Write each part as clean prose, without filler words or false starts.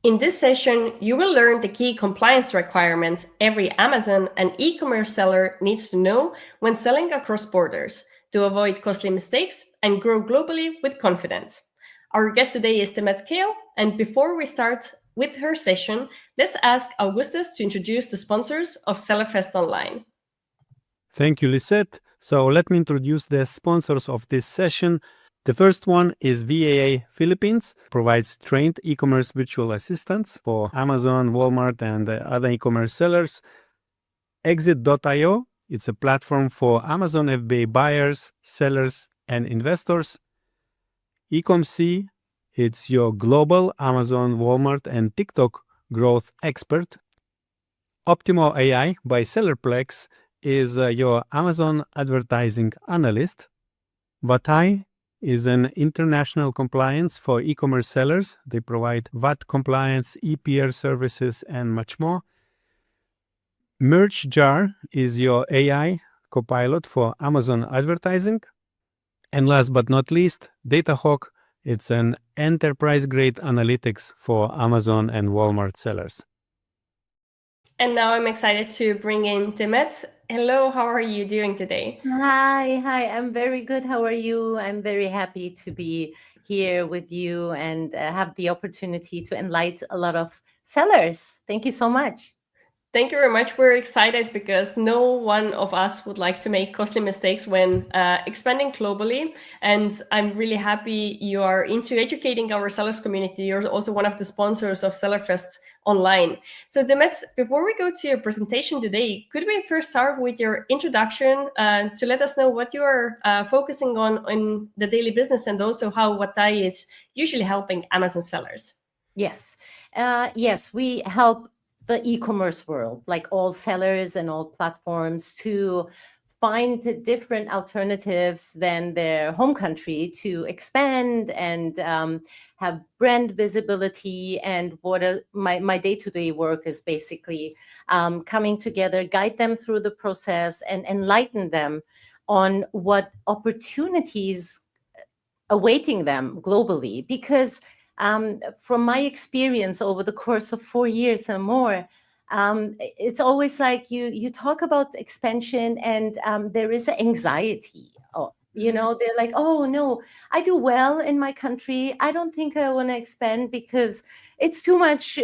In this session, you will learn the key compliance requirements every Amazon and e-commerce seller needs to know when selling across borders to avoid costly mistakes and grow globally with confidence. Our guest today is Demet Kale, and before we start with her session, let's ask Augustus to introduce the sponsors of Sellerfest Online. Thank you, Lisette. So let me introduce the sponsors of this session. The first one is VAA Philippines, provides trained e-commerce virtual assistants for Amazon, Walmart, and other e-commerce sellers. Exit.io, it's a platform for Amazon FBA buyers, sellers, and investors. Ecomc, it's your global Amazon, Walmart, and TikTok growth expert. Optimal AI by Sellerplex is your Amazon advertising analyst. VATAi is an international compliance for e-commerce sellers. They provide VAT compliance, EPR services, and much more. MerchJar is your AI copilot for Amazon advertising. And last but not least, DataHawk. It's an enterprise-grade analytics for Amazon and Walmart sellers. And now I'm excited to bring in Demet. Hello, how are you doing today? Hi, I'm very good. How are you? I'm very happy to be here with you and have the opportunity to enlighten a lot of sellers. Thank you so much. Thank you very much. We're excited because no one of us would like to make costly mistakes when expanding globally. And I'm really happy you are into educating our sellers community. You're also one of the sponsors of Sellerfest Online. So Demet, before we go to your presentation today, could we first start with your introduction to let us know what you are focusing on in the daily business and also how VATAi is usually helping Amazon sellers? Yes, we help the e-commerce world, like all sellers and all platforms, to find different alternatives than their home country to expand and have brand visibility. And what my day-to-day work is basically coming together, guide them through the process and enlighten them on what opportunities awaiting them globally. Because from my experience over the course of 4 years and more, it's always like you talk about expansion and there is anxiety. They're like, oh no, I do well in my country. I don't think I want to expand because it's too much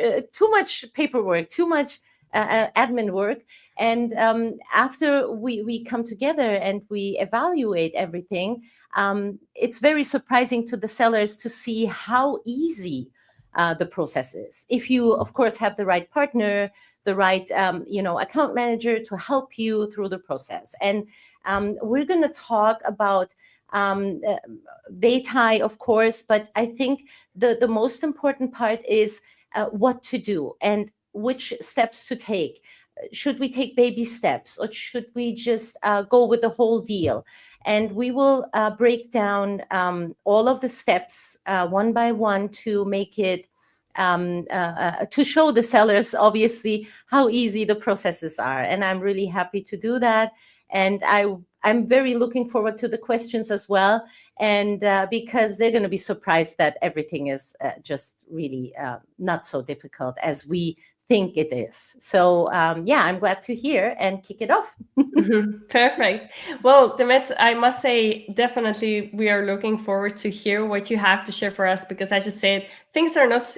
paperwork, too much admin work. And after we come together and we evaluate everything, it's very surprising to the sellers to see how easy the process is. If you, of course, have the right partner, the right account manager to help you through the process. And we're going to talk about VATAi, of course, but I think the most important part is what to do and which steps to take. Should we take baby steps or should we just go with the whole deal? And we will break down all of the steps one by one to make it to show the sellers, obviously, how easy the processes are. And I'm really happy to do that. And I'm very looking forward to the questions as well. And because they're going to be surprised that everything is just really not so difficult as we think it is. So I'm glad to hear and kick it off. Perfect. Well, Demet, I must say, definitely we are looking forward to hear what you have to share for us, because as you said, things are not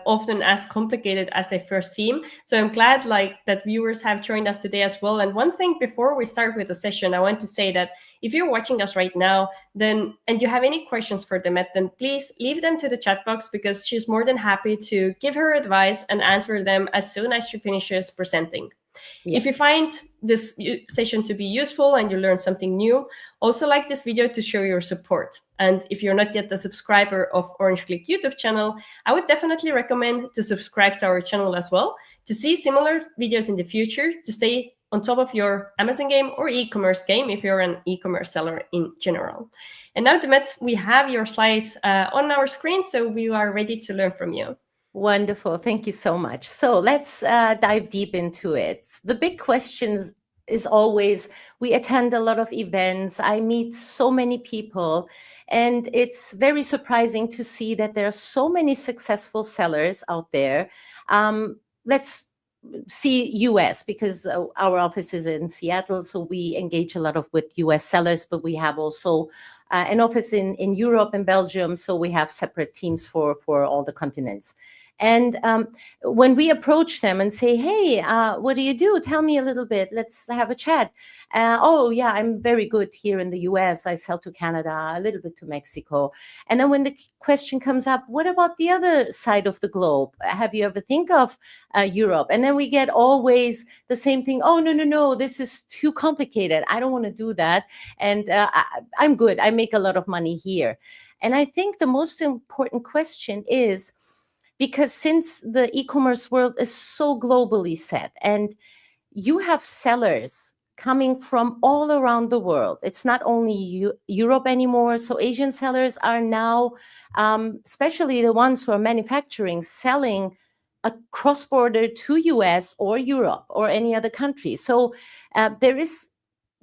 often as complicated as they first seem. So I'm glad that viewers have joined us today as well. And one thing before we start with the session, I want to say that if you're watching us right now, and you have any questions for Demet, then please leave them to the chat box, because she's more than happy to give her advice and answer them as soon as she finishes presenting. Yeah. If you find this session to be useful and you learn something new, also like this video to show your support. And if you're not yet a subscriber of Orange Klik YouTube channel, I would definitely recommend to subscribe to our channel as well, to see similar videos in the future, to stay on top of your Amazon game or e-commerce game if you're an e-commerce seller in general. And now, Demet, we have your slides on our screen, so we are ready to learn from you. Wonderful. Thank you so much. So let's dive deep into it. The big questions is always, we attend a lot of events. I meet so many people, and it's very surprising to see that there are so many successful sellers out there. Let's see US, because our office is in Seattle, so we engage a lot with US sellers, but we have also an office in Europe and Belgium, so we have separate teams for all the continents. And when we approach them and say, hey, what do you do? Tell me a little bit. Let's have a chat. Oh, yeah, I'm very good here in the US. I sell to Canada, a little bit to Mexico. And then when the question comes up, what about the other side of the globe? Have you ever think of Europe? And then we get always the same thing. Oh, no, this is too complicated. I don't want to do that. And I'm good. I make a lot of money here. And I think the most important question is, because since the e-commerce world is so globally set, and you have sellers coming from all around the world, it's not only Europe anymore. So Asian sellers are now, especially the ones who are manufacturing, selling a cross-border to US or Europe or any other country. So the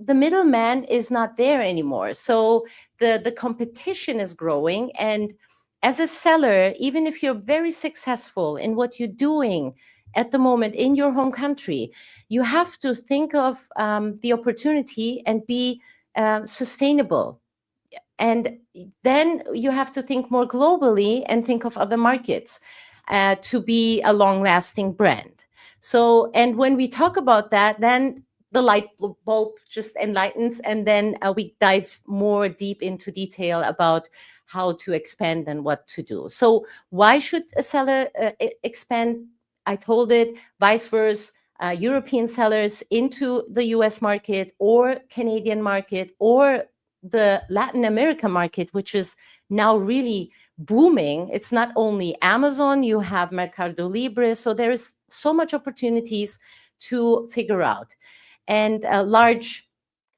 middleman is not there anymore. So the competition is growing. And as a seller, even if you're very successful in what you're doing at the moment in your home country, you have to think of the opportunity and be sustainable. And then you have to think more globally and think of other markets to be a long-lasting brand. So, and when we talk about that, then the light bulb just enlightens, and then we dive more deep into detail about how to expand and what to do. So why should a seller expand? I told it, vice versa, European sellers into the US market or Canadian market or the Latin America market, which is now really booming. It's not only Amazon, you have Mercado Libre. So there is so much opportunities to figure out. And large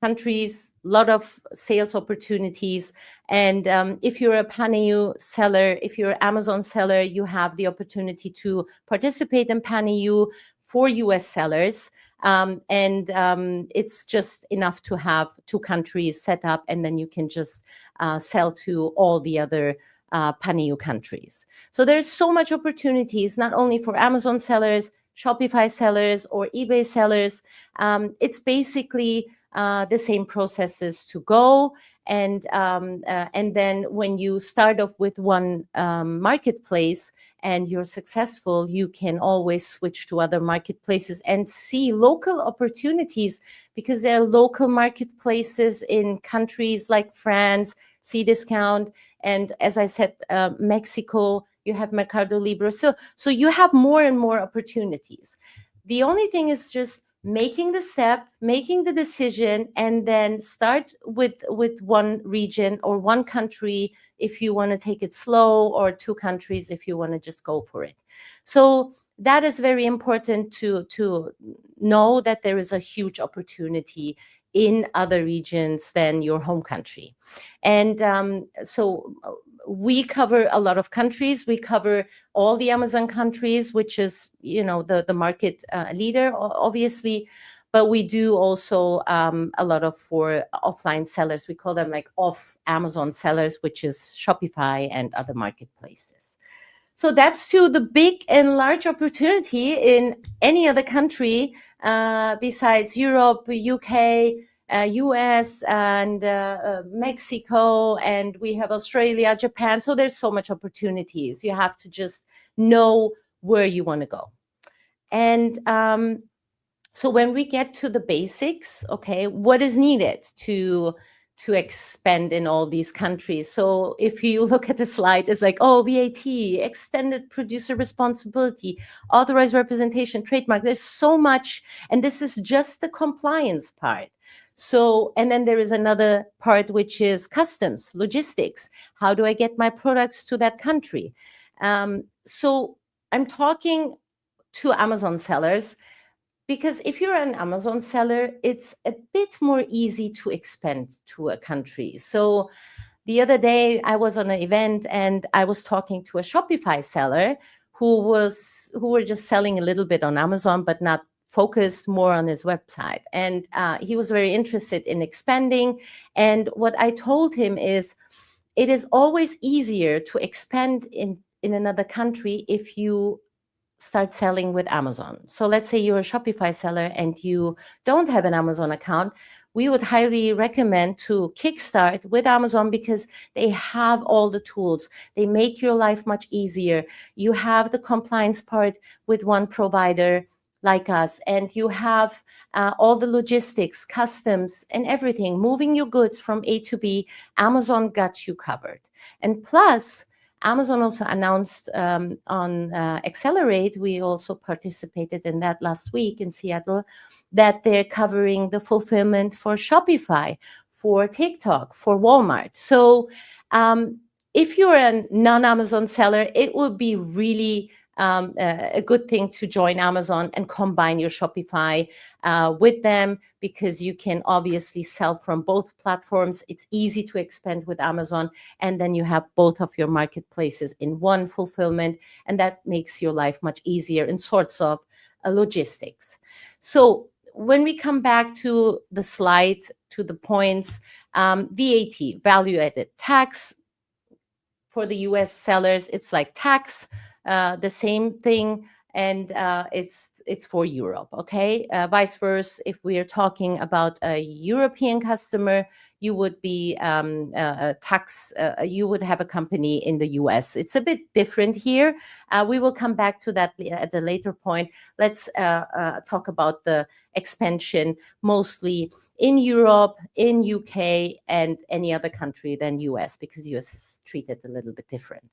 countries, a lot of sales opportunities. And if you're a Pan-EU seller, if you're an Amazon seller, you have the opportunity to participate in Pan-EU for US sellers. It's just enough to have 2 countries set up, and then you can just sell to all the other Pan-EU countries. So there's so much opportunities, not only for Amazon sellers, Shopify sellers, or eBay sellers. It's basically the same processes to go. And then when you start off with one marketplace and you're successful, you can always switch to other marketplaces and see local opportunities, because there are local marketplaces in countries like France, Cdiscount, and as I said, Mexico, you have Mercado Libre. So you have more and more opportunities. The only thing is just making the step, making the decision, and then start with one region or one country if you want to take it slow, or 2 countries if you want to just go for it. So that is very important to know, that there is a huge opportunity in other regions than your home country. And so we cover a lot of countries. We cover all the Amazon countries, which is, the market leader, obviously. But we do also a lot of for offline sellers. We call them like off Amazon sellers, which is Shopify and other marketplaces. So that's to the big and large opportunity in any other country besides Europe, UK, US, and Mexico, and we have Australia, Japan. So there's so much opportunities. You have to just know where you want to go. And so when we get to the basics, okay, what is needed to expand in all these countries? So if you look at the slide, it's like, oh, VAT, extended producer responsibility, authorized representation, trademark. There's so much, and this is just the compliance part. So, and then there is another part, which is customs, logistics. How do I get my products to that country? So I'm talking to Amazon sellers, because if you're an Amazon seller, it's a bit more easy to expand to a country. So the other day I was on an event and I was talking to a Shopify seller who were just selling a little bit on Amazon, but not focused more on his website. And he was very interested in expanding. And what I told him is, it is always easier to expand in another country if you start selling with Amazon. So let's say you're a Shopify seller and you don't have an Amazon account. We would highly recommend to kickstart with Amazon because they have all the tools. They make your life much easier. You have the compliance part with one provider like us, and you have all the logistics, customs, and everything. Moving your goods from A to B, Amazon got you covered. And plus, Amazon also announced on Accelerate, we also participated in that last week in Seattle, that they're covering the fulfillment for Shopify, for TikTok, for Walmart. So if you're a non-Amazon seller, it would be really a good thing to join Amazon and combine your Shopify with them, because you can obviously sell from both platforms. It's easy to expand with Amazon, and then you have both of your marketplaces in one fulfillment, and that makes your life much easier in sorts of logistics. So when we come back to the slide, to the points, VAT, value-added tax, for the US sellers, it's like tax, the same thing, and it's for Europe, okay? Vice versa, if we are talking about a European customer, you would be you would have a company in the US. It's a bit different here. We will come back to that at a later point. Let's talk about the expansion mostly in Europe, in UK, and any other country than US, because US is treated a little bit different.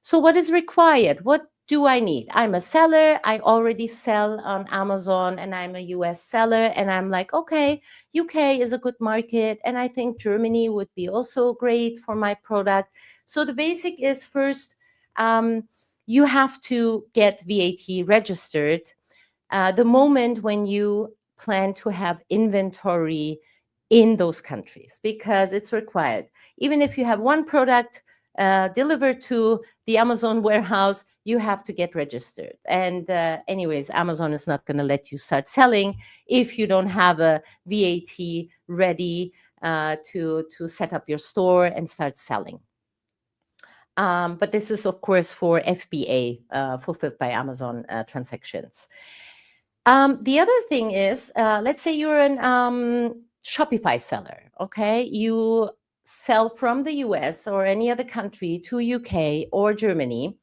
So what is required? What do I need? I'm a seller. I already sell on Amazon, and I'm a US seller. And I'm like, okay, UK is a good market. And I think Germany would be also great for my product. So the basic is, first, you have to get VAT registered the moment when you plan to have inventory in those countries, because it's required. Even if you have one product delivered to the Amazon warehouse, you have to get registered. And anyways, Amazon is not going to let you start selling if you don't have a VAT ready to set up your store and start selling. But this is, of course, for FBA, fulfilled by Amazon transactions. The other thing is, let's say you're an Shopify seller, okay? You sell from the US or any other country to UK or Germany.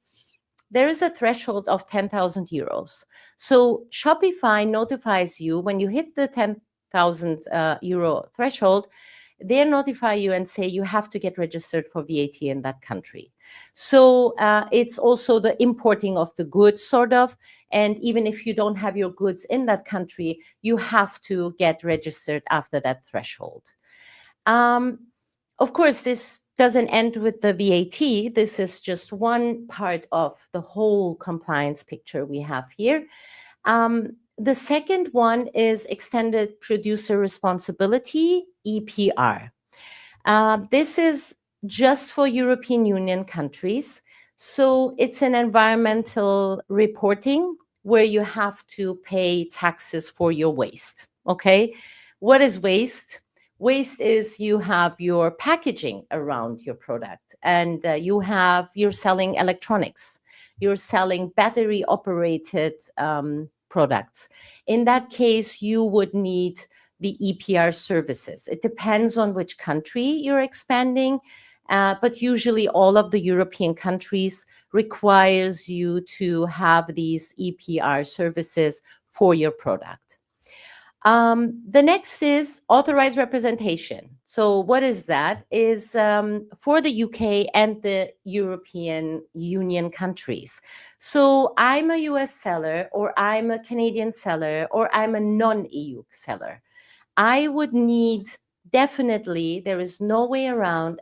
There is a threshold of 10,000 euros. So Shopify notifies you when you hit the 10,000 euro threshold. They notify you and say you have to get registered for VAT in that country. So it's also the importing of the goods, sort of. And even if you don't have your goods in that country, you have to get registered after that threshold. Of course, this doesn't end with the VAT. This is just one part of the whole compliance picture we have here. The second one is extended producer responsibility, EPR. This is just for European Union countries. So it's an environmental reporting where you have to pay taxes for your waste, okay? What is waste? Waste is you have your packaging around your product, and you're selling electronics. You're selling battery operated products. In that case, you would need the EPR services. It depends on which country you're expanding, but usually all of the European countries requires you to have these EPR services for your product. The next is authorized representation. So what is that? Is for the UK and the European Union countries. So I'm a US seller, or I'm a Canadian seller, or I'm a non-EU seller. I would need, definitely, there is no way around,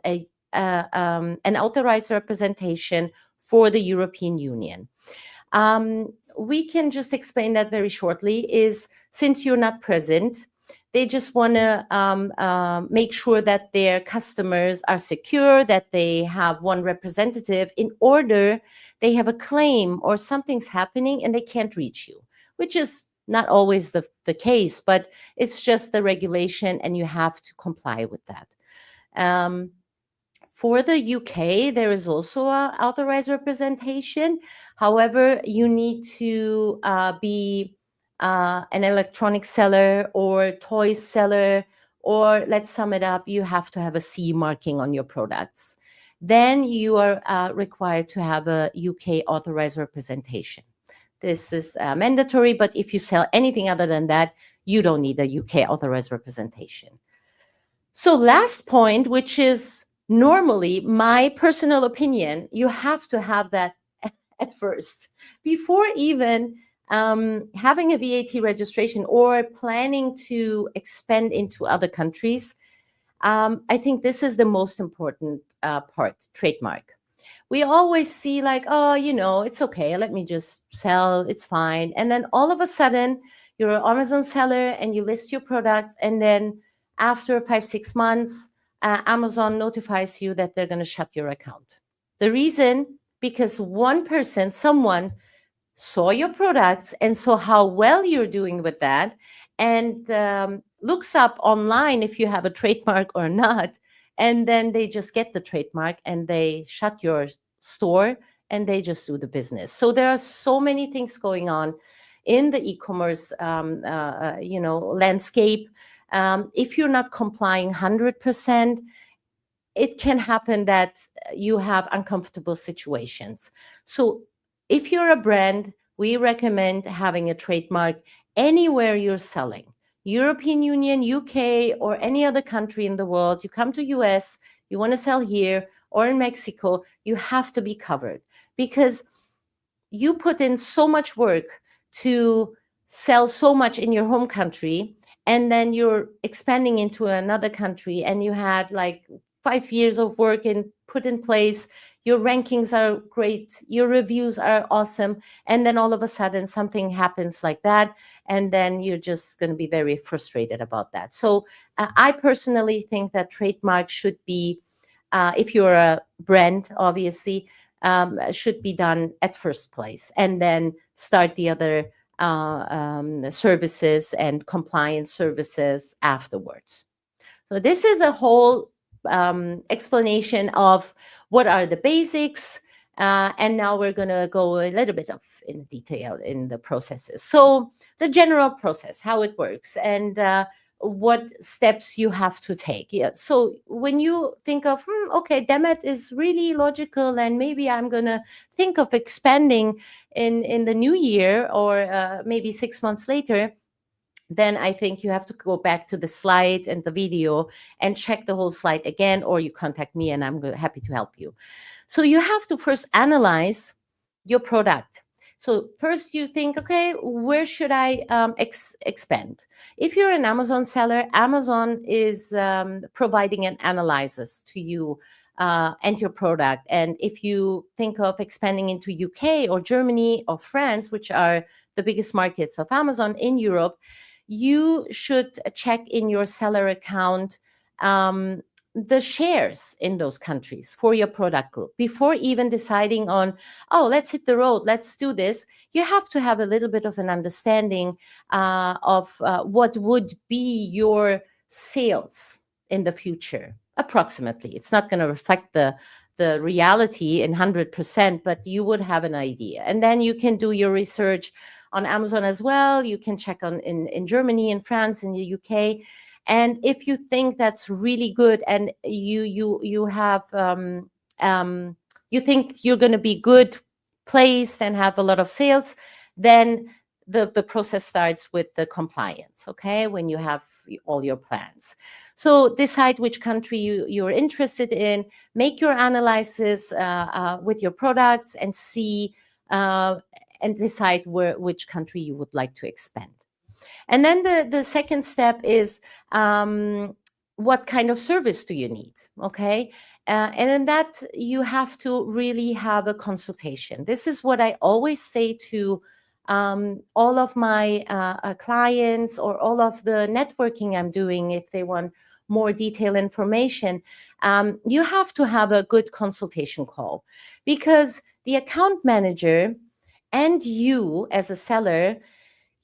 an authorized representation for the European Union. We can just explain that very shortly. Is, since you're not present, they just want to make sure that their customers are secure, that they have one representative in order they have a claim or something's happening and they can't reach you, which is not always the case, but it's just the regulation and you have to comply with that. For the UK, there is also an authorized representation. However, you need to be an electronic seller or toy seller, or let's sum it up, you have to have a CE marking on your products. Then you are required to have a UK authorized representation. This is mandatory, but if you sell anything other than that, you don't need a UK authorized representation. So last point, which is normally my personal opinion, you have to have that at first before even having a VAT registration or planning to expand into other countries. I think this is the most important part, trademark. We always see like, oh, it's okay, let me just sell, it's fine. And then all of a sudden, you're an Amazon seller and you list your products, and then after 5-6 months, Amazon notifies you that they're going to shut your account. The reason, because one person, someone saw your products and saw how well you're doing with that, and looks up online if you have a trademark or not, and then they just get the trademark and they shut your store and they just do the business. So there are so many things going on in the e-commerce landscape. If you're not complying 100%, it can happen that you have uncomfortable situations. So if you're a brand, we recommend having a trademark anywhere you're selling. European Union, UK, or any other country in the world. You come to US, you want to sell here, or in Mexico, you have to be covered, because you put in so much work to sell so much in your home country, and then you're expanding into another country, and you had like 5 years of work and put in place. Your rankings are great, your reviews are awesome, and then all of a sudden something happens like that, and then you're just going to be very frustrated about that. So I personally think that trademark should be, if you're a brand, obviously, should be done at first place, and then start the other services and compliance services afterwards. So this is a whole explanation of what are the basics, and now we're going to go a little bit in detail in the processes. So the general process, how it works, and what steps you have to take. Yeah. So when you think of, okay, Demet is really logical, and maybe I'm going to think of expanding in the new year, or maybe 6 months later, then I think you have to go back to the slide and the video and check the whole slide again, or you contact me and I'm happy to help you. So you have to first analyze your product. So first you think, okay, where should I expand? If you're an Amazon seller, Amazon is providing an analysis to you and your product. And if you think of expanding into UK or Germany or France, which are the biggest markets of Amazon in Europe, you should check in your seller account the shares in those countries for your product group before even deciding on, oh, let's hit the road, let's do this. You have to have a little bit of an understanding of what would be your sales in the future, approximately. It's not going to reflect the reality in 100%, but you would have an idea. And then you can do your research on Amazon as well. You can check on in Germany, in France, in the UK. And if you think that's really good, and you have you think you're going to be good placed and have a lot of sales, then the process starts with the compliance. Okay, when you have all your plans. So decide which country you're interested in, make your analysis with your products, and see and decide which country you would like to expand. And then the second step is what kind of service do you need? Okay. And in that, you have to really have a consultation. This is what I always say to all of my clients, or all of the networking I'm doing, if they want more detailed information. You have to have a good consultation call, because the account manager and you as a seller,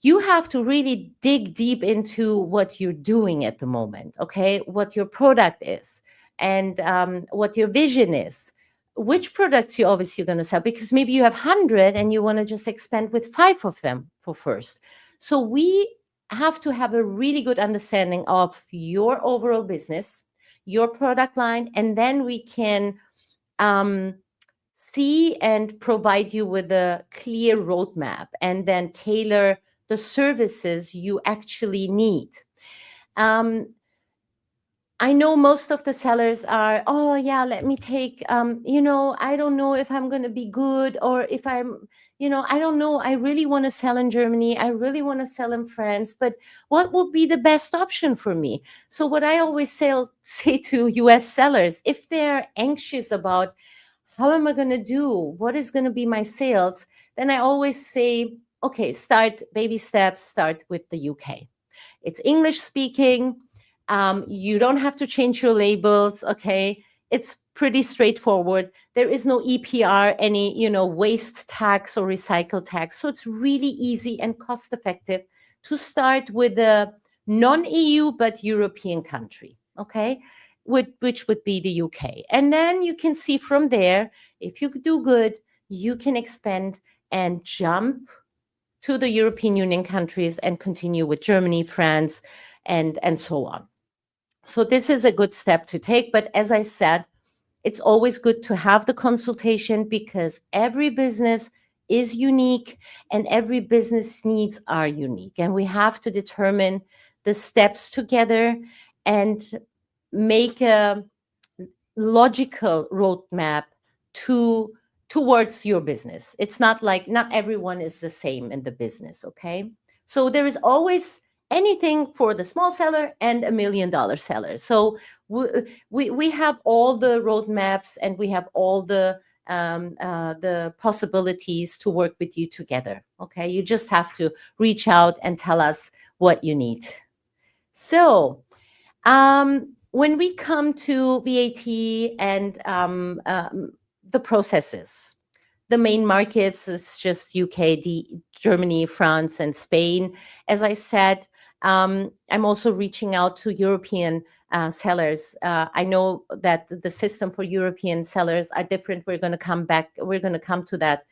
you have to really dig deep into what you're doing at the moment, okay? What your product is, and what your vision is. Which products you obviously going to sell, because maybe you have 100 and you want to just expand with 5 of them for first. So we have to have a really good understanding of your overall business, your product line, and then we can see and provide you with a clear roadmap and then tailor the services you actually need. I know most of the sellers are, oh yeah, let me take, I don't know if I'm going to be good, or if I'm, I don't know. I really want to sell in Germany. I really want to sell in France, but what would be the best option for me? So what I always say to US sellers, if they're anxious about how am I going to do, what is going to be my sales, then I always say, okay, start baby steps, start with the UK. It's English speaking. You don't have to change your labels, okay? It's pretty straightforward. There is no EPR, any, waste tax or recycle tax. So it's really easy and cost effective to start with a non-EU but European country, okay? Which would be the UK. And then you can see from there, if you do good, you can expand and jump to the European Union countries and continue with Germany, France, and so on. So this is a good step to take. But as I said, it's always good to have the consultation, because every business is unique and every business needs are unique. And we have to determine the steps together and make a logical roadmap towards your business. It's not like not everyone is the same in the business, okay? So there is always anything for the small seller and $1 million seller. So we have all the roadmaps and we have all the possibilities to work with you together, okay? You just have to reach out and tell us what you need. So when we come to VAT and the processes, the main markets is just UK, Germany, France, and Spain. As I said, I'm also reaching out to European sellers. I know that the system for European sellers are different. We're going to come back. We're going to come to that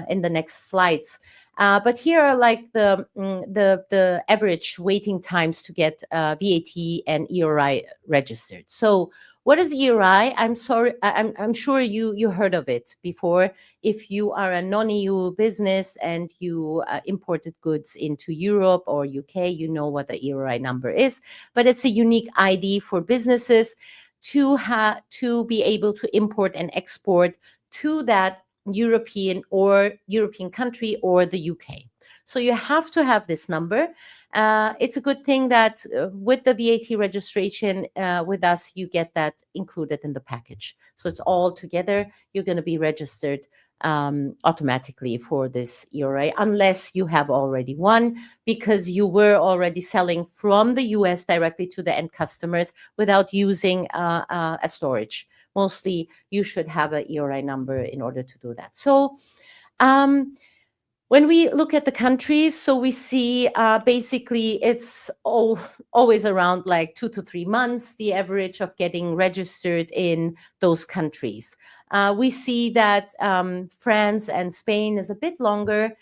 in the next slides. But here are like the average waiting times to get VAT and ERI registered. So what is ERI? I'm sure you heard of it before. If you are a non-EU business and you imported goods into Europe or UK, you know what the ERI number is. But it's a unique ID for businesses to be able to import and export to that European country or the UK. So you have to have this number. It's a good thing that with the VAT registration with us, you get that included in the package. So it's all together. You're going to be registered automatically for this ERA, unless you have already one, because you were already selling from the US directly to the end customers without using a storage. Mostly you should have an ERI number in order to do that. So when we look at the countries, so we see basically it's always around like 2 to 3 months, the average of getting registered in those countries. We see that France and Spain is a bit longer.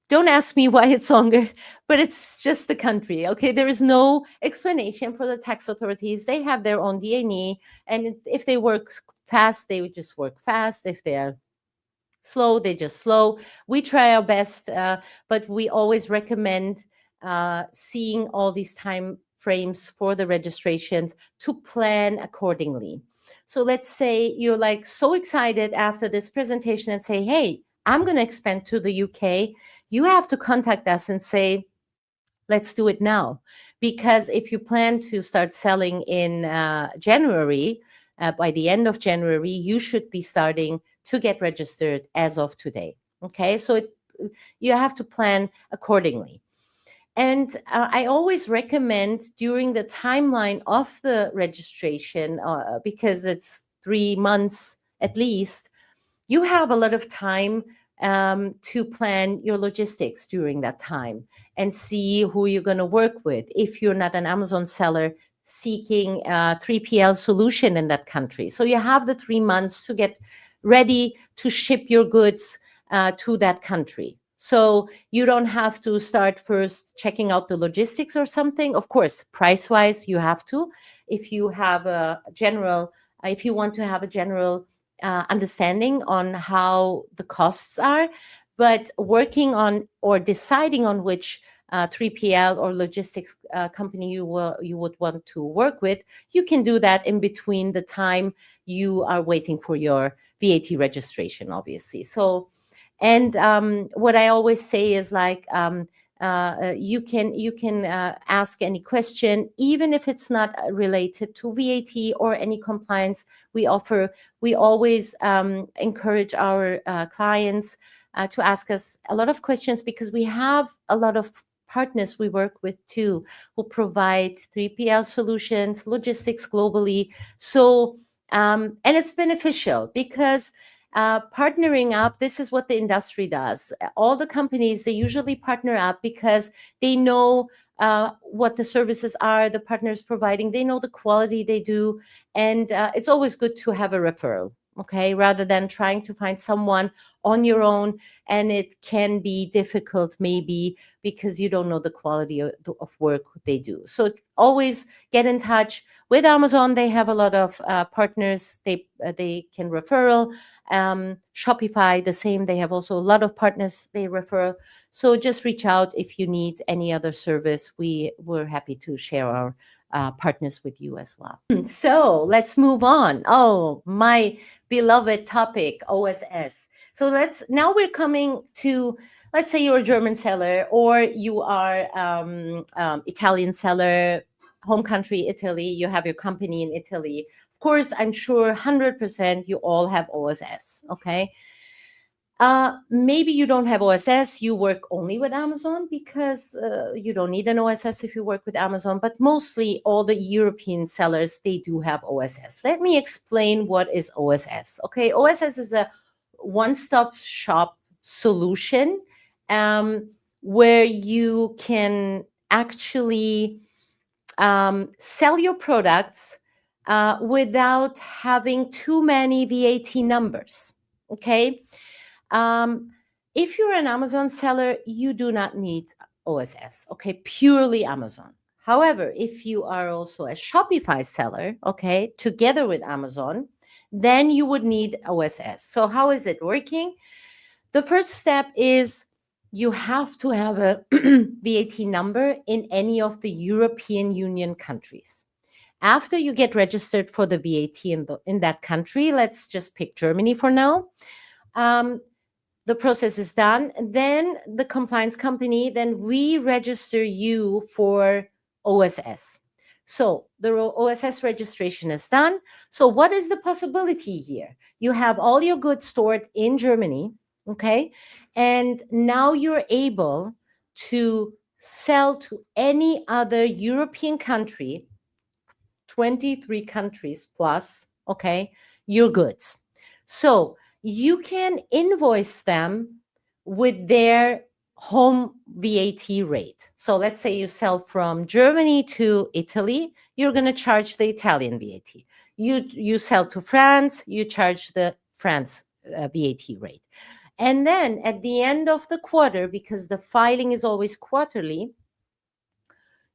Don't ask me why it's longer, but it's just the country, okay? There is no explanation for the tax authorities. They have their own DNA, and if they work fast, they would just work fast. If they're slow, they just slow. We try our best, but we always recommend seeing all these time frames for the registrations to plan accordingly. So let's say you're like so excited after this presentation and say, hey, I'm going to expand to the UK. You have to contact us and say, let's do it now. Because if you plan to start selling in January, by the end of January, you should be starting to get registered as of today. Okay, so you have to plan accordingly. And I always recommend during the timeline of the registration, because it's 3 months at least, you have a lot of time to plan your logistics during that time and see who you're going to work with. If you're not an Amazon seller seeking a 3PL solution in that country. So you have the 3 months to get ready to ship your goods to that country. So you don't have to start first checking out the logistics or something. Of course, price-wise, you have to. If you have if you want to have a general understanding on how the costs are, but working on or deciding on which 3PL or logistics company you would want to work with, you can do that in between the time you are waiting for your VAT registration, obviously. So, and what I always say is like, you can ask any question, even if it's not related to VAT or any compliance. We always encourage our clients to ask us a lot of questions, because we have a lot of partners we work with too, who provide 3PL solutions, logistics globally. So, and it's beneficial because partnering up, this is what the industry does. All the companies, they usually partner up because they know what the services are the partners providing. They know the quality they do. And it's always good to have a referral, okay, rather than trying to find someone on your own. And it can be difficult maybe because you don't know the quality of work they do. So always get in touch with Amazon. They have a lot of partners they can referral. Shopify, the same. They have also a lot of partners they refer. So just reach out if you need any other service. We're happy to share our partners with you as well. So let's move on. Oh, my beloved topic, OSS. So now we're coming to, let's say you're a German seller or you are Italian seller, home country Italy, you have your company in Italy. Of course, I'm sure 100% you all have OSS, okay? Maybe you don't have OSS, you work only with Amazon, because you don't need an OSS if you work with Amazon, but mostly all the European sellers, they do have OSS. Let me explain what is OSS, okay? OSS is a one-stop shop solution where you can actually sell your products without having too many VAT numbers, okay? If you're an Amazon seller, you do not need OSS, okay? Purely Amazon. However, if you are also a Shopify seller, okay, together with Amazon, then you would need OSS. So how is it working? The first step is you have to have a VAT number in any of the European Union countries. After you get registered for the VAT in that country, let's just pick Germany for now. The process is done. Then the compliance company, then we register you for OSS. So the OSS registration is done. So what is the possibility here? You have all your goods stored in Germany, okay? And now you're able to sell to any other European country, 23 countries plus, okay, your goods. So you can invoice them with their home VAT rate. So let's say you sell from Germany to Italy, you're going to charge the Italian VAT. You sell to France, you charge the France VAT rate. And then at the end of the quarter, because the filing is always quarterly,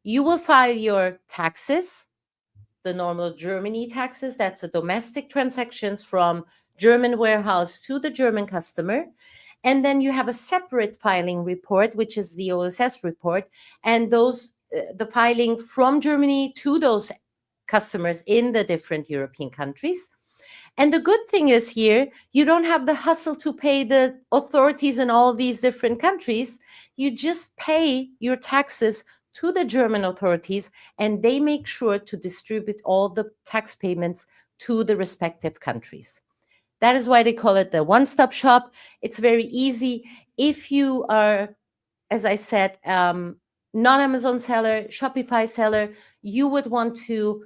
you will file your taxes, the normal Germany taxes. That's the domestic transactions from German warehouse to the German customer. And then you have a separate filing report, which is the OSS report. And those, the filing from Germany to those customers in the different European countries. And the good thing is here, you don't have the hustle to pay the authorities in all these different countries. You just pay your taxes to the German authorities, and they make sure to distribute all the tax payments to the respective countries. That is why they call it the one-stop shop. It's very easy. If you are, as I said, non-Amazon seller, Shopify seller, you would want to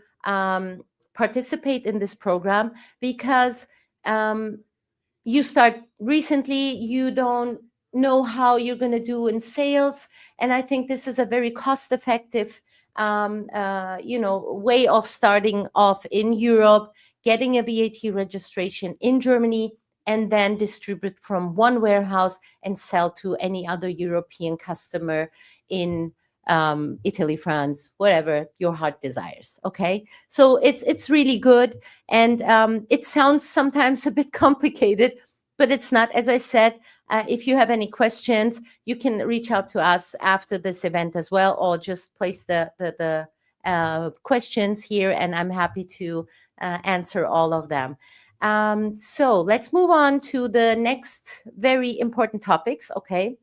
participate in this program because you start recently, you don't know how you're going to do in sales. And I think this is a very cost effective way of starting off in Europe, getting a VAT registration in Germany, and then distribute from one warehouse and sell to any other European customer in Italy, France, whatever your heart desires. Okay, so it's really good, and it sounds sometimes a bit complicated, but it's not. As I said, if you have any questions, you can reach out to us after this event as well, or just place the questions here, and I'm happy to answer all of them. So let's move on to the next very important topics. Okay.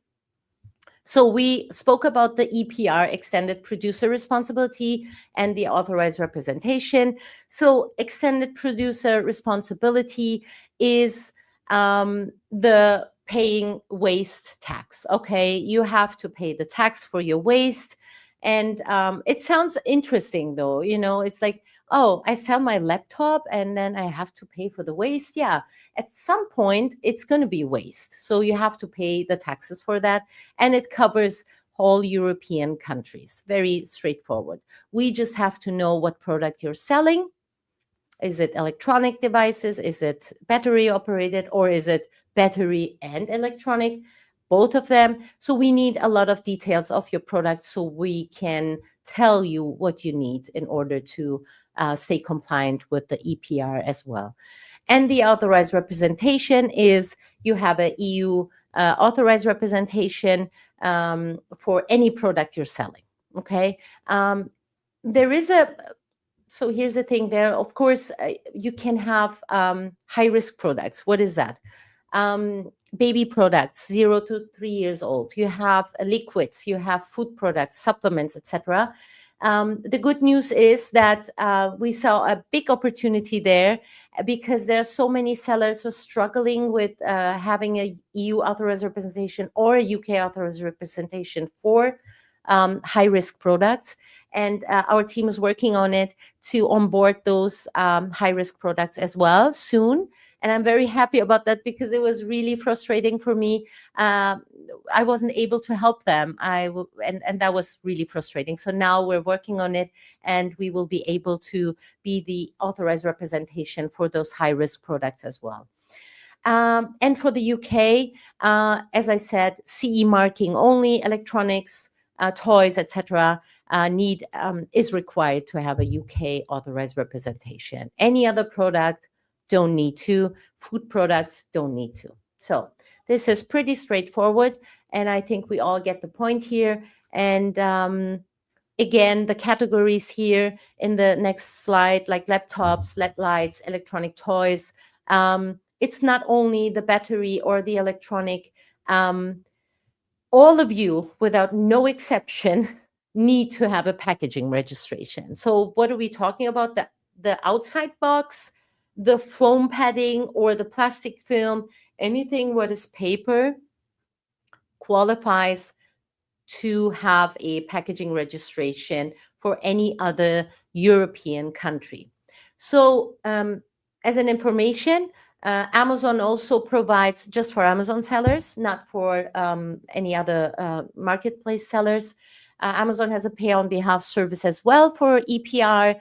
So we spoke about the EPR, extended producer responsibility, and the authorized representation. So extended producer responsibility is the paying waste tax. Okay, you have to pay the tax for your waste. And it sounds interesting though, it's like, oh, I sell my laptop and then I have to pay for the waste. Yeah, at some point it's going to be waste. So you have to pay the taxes for that. And it covers all European countries. Very straightforward. We just have to know what product you're selling. Is it electronic devices? Is it battery operated? Or is it battery and electronic? Both of them. So we need a lot of details of your product so we can tell you what you need in order to stay compliant with the EPR as well. And the authorized representation is you have an EU authorized representation for any product you're selling. Okay. There is so here's the thing there. Of course, you can have high risk products. What is that? Baby products, 0 to 3 years old. You have liquids, you have food products, supplements, etc. The good news is that we saw a big opportunity there because there are so many sellers who are struggling with having a EU authorized representation or a UK authorized representation for high risk products. And our team is working on it to onboard those high risk products as well soon. And I'm very happy about that because it was really frustrating for me. I wasn't able to help them. And that was really frustrating. So now we're working on it and we will be able to be the authorized representation for those high risk products as well. And for the UK, as I said, CE marking only, electronics, toys, etc. Is required to have a UK authorized representation. Any other product don't need to. Food products don't need to. So this is pretty straightforward, and I think we all get the point here. And again, the categories here in the next slide, like laptops, LED lights, electronic toys. It's not only the battery or the electronic. All of you, without no exception, need to have a packaging registration. So what are we talking about? The outside box, the foam padding, or the plastic film, anything what is paper qualifies to have a packaging registration for any other European country. So as an information, Amazon also provides just for Amazon sellers, not for any other marketplace sellers. Amazon has a pay on behalf service as well for EPR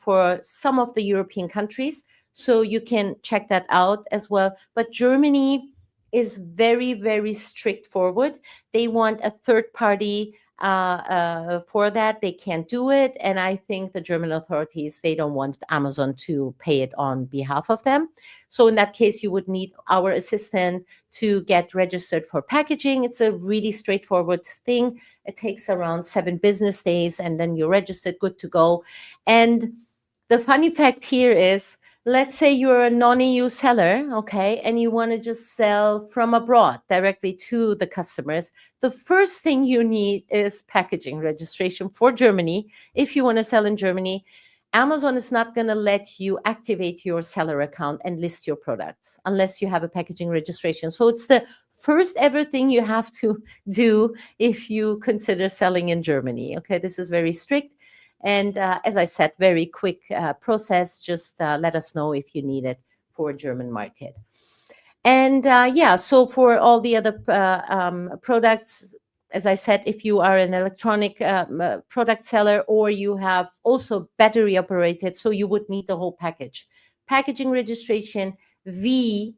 for some of the European countries. So you can check that out as well. But Germany is very, very straightforward. They want a third party for that. They can't do it. And I think the German authorities, they don't want Amazon to pay it on behalf of them. So in that case, you would need our assistant to get registered for packaging. It's a really straightforward thing. It takes around 7 business days, and then you're registered, good to go. And the funny fact here is, let's say you're a non-EU seller, okay, and you want to just sell from abroad directly to the customers. The first thing you need is packaging registration for Germany. If you want to sell in Germany, Amazon is not going to let you activate your seller account and list your products unless you have a packaging registration. So it's the first ever thing you have to do if you consider selling in Germany. Okay, this is very strict. And as I said, very quick process. Just let us know if you need it for German market. And so for all the other products, as I said, if you are an electronic product seller, or you have also battery operated, so you would need the whole package. Packaging registration, WEE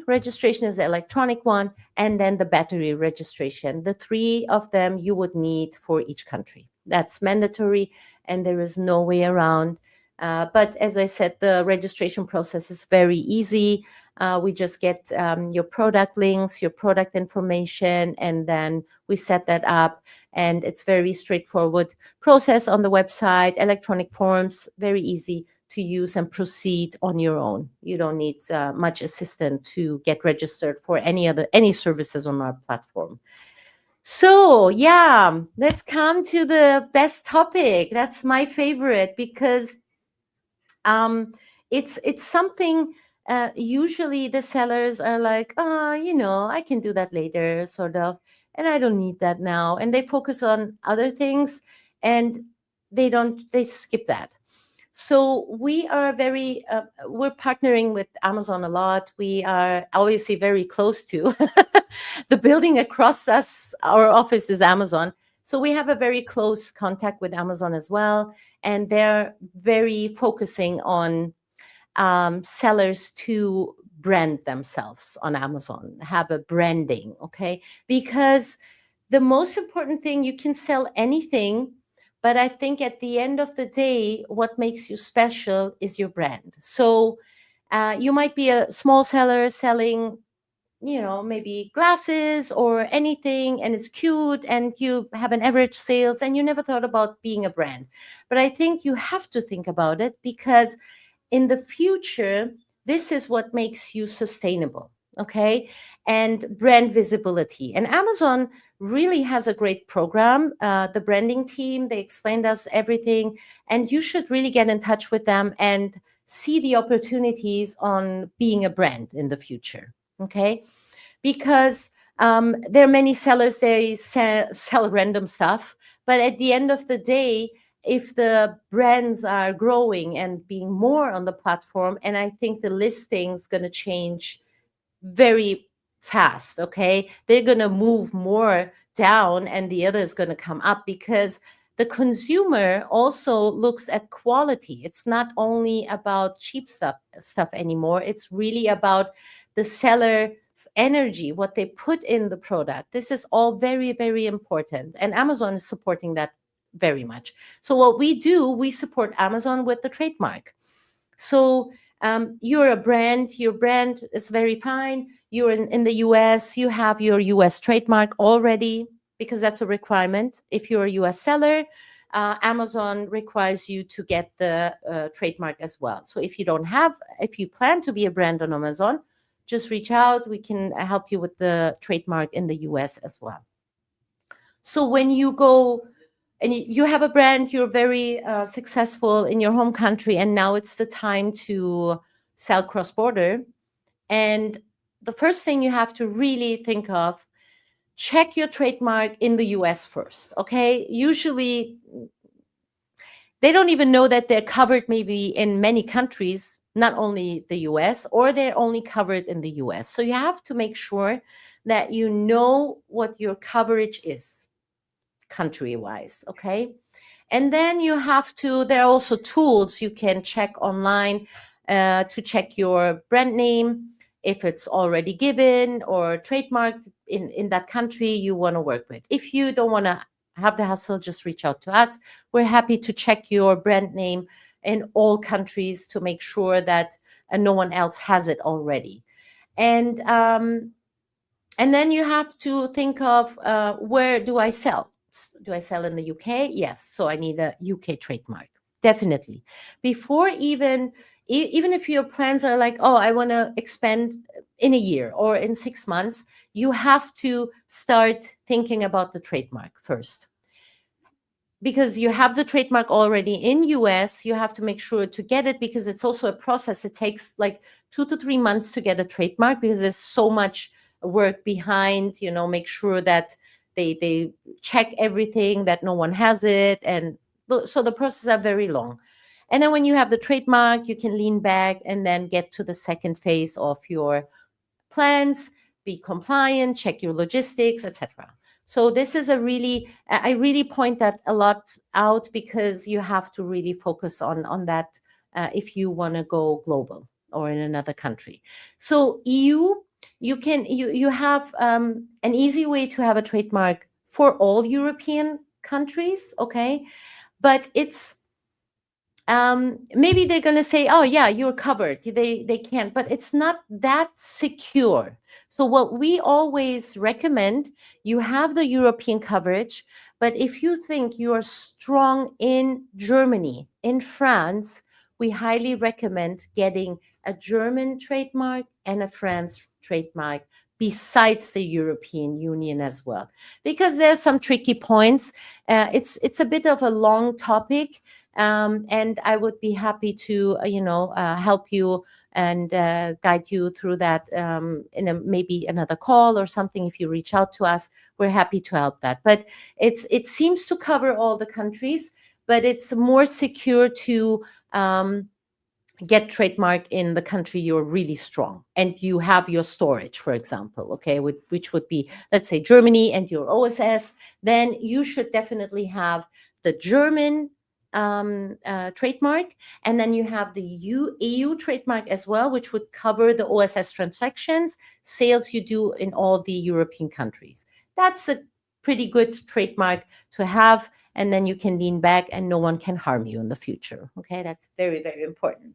registration is the electronic one, and then the battery registration. The three of them you would need for each country. That's mandatory, and there is no way around. But as I said, the registration process is very easy. We just get your product links, your product information, and then we set that up. And it's very straightforward process on the website, electronic forms, very easy to use and proceed on your own. You don't need much assistance to get registered for any services on our platform. So yeah, let's come to the best topic. That's my favorite, because it's something usually the sellers are like, I can do that later, sort of, and I don't need that now, and they focus on other things, and they skip that. So we are we're partnering with Amazon a lot. We are obviously very close to the building across us. Our office is Amazon. So we have a very close contact with Amazon as well. And they're very focusing on sellers to brand themselves on Amazon, have a branding, okay? Because the most important thing, you can sell anything, but I think at the end of the day, what makes you special is your brand. So you might be a small seller selling, maybe glasses or anything, and it's cute, and you have an average sales, and you never thought about being a brand. But I think you have to think about it, because in the future, this is what makes you sustainable, okay? And brand visibility. And Amazon really has a great program. The branding team, they explained us everything, and you should really get in touch with them and see the opportunities on being a brand in the future, okay? Because there are many sellers, they sell random stuff, but at the end of the day, if the brands are growing and being more on the platform, and I think the listing's going to change very fast, okay? They're going to move more down and the other is going to come up, because the consumer also looks at quality. It's not only about cheap stuff anymore. It's really about the seller's energy, what they put in the product. This is all very, very important. And Amazon is supporting that very much. So what we do, we support Amazon with the trademark. So you're a brand, your brand is very fine. You're in the US, you have your US trademark already, because that's a requirement. If you're a US seller, Amazon requires you to get the trademark as well. So if you plan to be a brand on Amazon, just reach out. We can help you with the trademark in the US as well. So when you go and you have a brand, you're very successful in your home country, and now it's the time to sell cross-border. And the first thing you have to really think of, check your trademark in the US first, okay? Usually, they don't even know that they're covered maybe in many countries, not only the US, or they're only covered in the US. So you have to make sure that you know what your coverage is country-wise, okay? And then there are also tools you can check online to check your brand name, if it's already given or trademarked in that country you want to work with. If you don't want to have the hassle, just reach out to us. We're happy to check your brand name in all countries to make sure that no one else has it already. And then you have to think of where do I sell? Do I sell in the UK? Yes. So I need a UK trademark. Definitely. Before even if your plans are like, oh, I want to expand in a year or in 6 months, you have to start thinking about the trademark first. Because you have the trademark already in US, you have to make sure to get it, because it's also a process. It takes like 2 to 3 months to get a trademark, because there's so much work behind, make sure that they check everything, that no one has it. And so the processes are very long. And then when you have the trademark, you can lean back and then get to the second phase of your plans, be compliant, check your logistics, etc. So this is I really point that a lot out, because you have to really focus on that if you want to go global or in another country. So EU, you have an easy way to have a trademark for all European countries, okay? But it's maybe they're going to say, oh yeah, you're covered. They can't, but it's not that secure. So what we always recommend, you have the European coverage, but if you think you are strong in Germany, in France, we highly recommend getting a German trademark and a France trademark besides the European Union as well, because there's some tricky points. It's a bit of a long topic. And I would be happy to, help you and guide you through that in maybe another call or something. If you reach out to us, we're happy to help that. But it seems to cover all the countries, but it's more secure to get trademark in the country you're really strong and you have your storage, for example, okay, which would be, let's say, Germany and your OSS. Then you should definitely have the German trademark, and then you have the EU trademark as well, which would cover the OSS transactions, sales you do in all the European countries. That's a pretty good trademark to have, and then you can lean back and no one can harm you in the future. Okay, that's very, very important.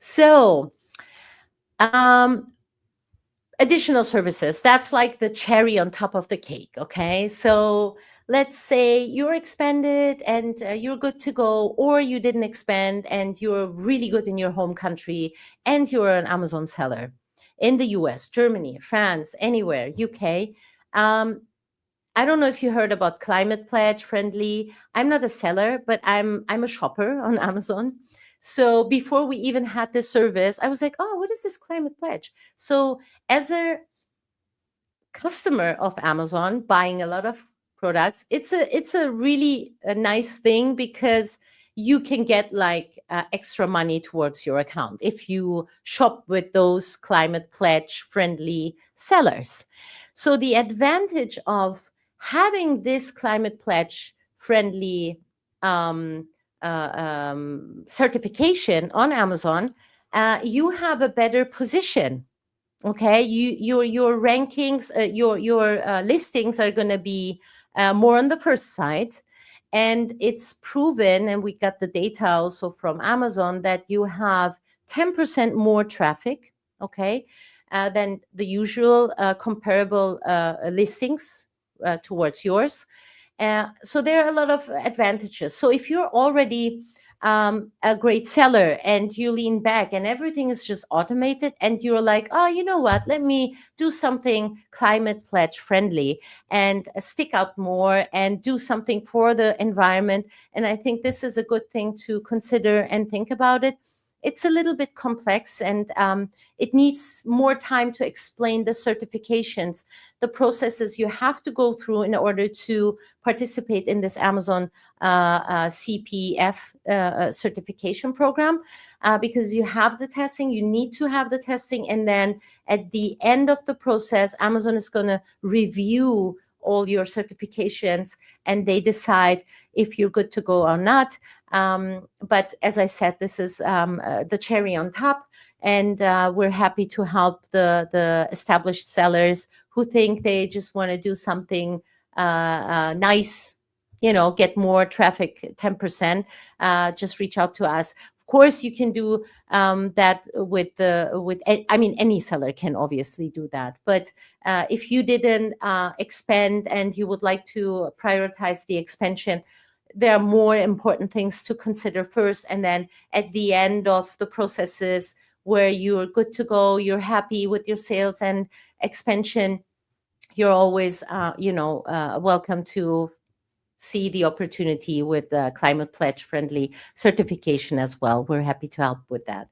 So additional services, that's like the cherry on top of the cake. Okay, so let's say you're expanded and you're good to go, or you didn't expand and you're really good in your home country and you're an Amazon seller in the US, Germany, France, anywhere, UK. I don't know if you heard about Climate Pledge Friendly. I'm not a seller, but I'm a shopper on Amazon. So before we even had this service, I was like, oh, what is this Climate Pledge? So as a customer of Amazon buying a lot of products, it's a really a nice thing, because you can get like extra money towards your account if you shop with those Climate Pledge friendly sellers. So the advantage of having this Climate Pledge friendly certification on Amazon, you have a better position. Okay, your rankings, your listings are going to be more on the first side, and it's proven, and we got the data also from Amazon, that you have 10% more traffic, okay, than the usual comparable listings towards yours. So there are a lot of advantages. So if you're already a great seller and you lean back and everything is just automated, and you're like, oh, you know what, let me do something Climate Pledge friendly and stick out more and do something for the environment. And I think this is a good thing to consider and think about it. It's a little bit complex, and it needs more time to explain the certifications, the processes you have to go through in order to participate in this Amazon CPF certification program, because you have the testing, you need to have the testing, and then at the end of the process, Amazon is going to review all your certifications and they decide if you're good to go or not. But as I said, this is the cherry on top, and we're happy to help the established sellers who think they just want to do something nice, get more traffic, 10%. Just reach out to us. Of course, you can do that any seller can obviously do that. But if you didn't expand and you would like to prioritize the expansion, there are more important things to consider first. And then at the end of the processes where you're good to go, you're happy with your sales and expansion, you're always, welcome to see the opportunity with the Climate Pledge friendly certification as well. We're happy to help with that.